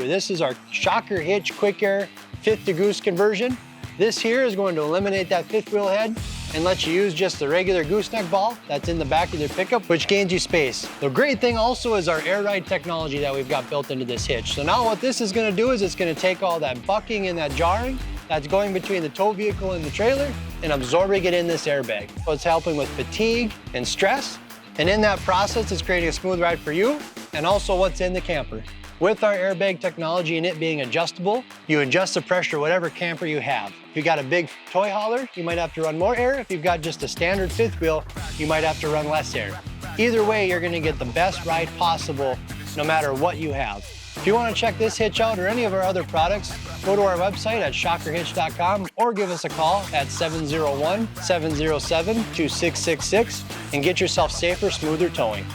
to. This is our Shocker Hitch Quick Air 5th to Goose conversion. This here is going to eliminate that 5th wheel head and let you use just the regular gooseneck ball that's in the back of your pickup, which gains you space. The great thing also is our air ride technology that we've got built into this hitch. So now what this is gonna do is it's gonna take all that bucking and that jarring that's going between the tow vehicle and the trailer and absorbing it in this airbag. So it's helping with fatigue and stress. And in that process, it's creating a smooth ride for you and also what's in the camper. With our airbag technology and it being adjustable, you adjust the pressure whatever camper you have. If you got a big toy hauler, you might have to run more air. If you've got just a standard 5th wheel, you might have to run less air. Either way, you're gonna get the best ride possible no matter what you have. If you wanna check this hitch out or any of our other products, go to our website at shockerhitch.com or give us a call at 701-707-2666 and get yourself safer, smoother towing.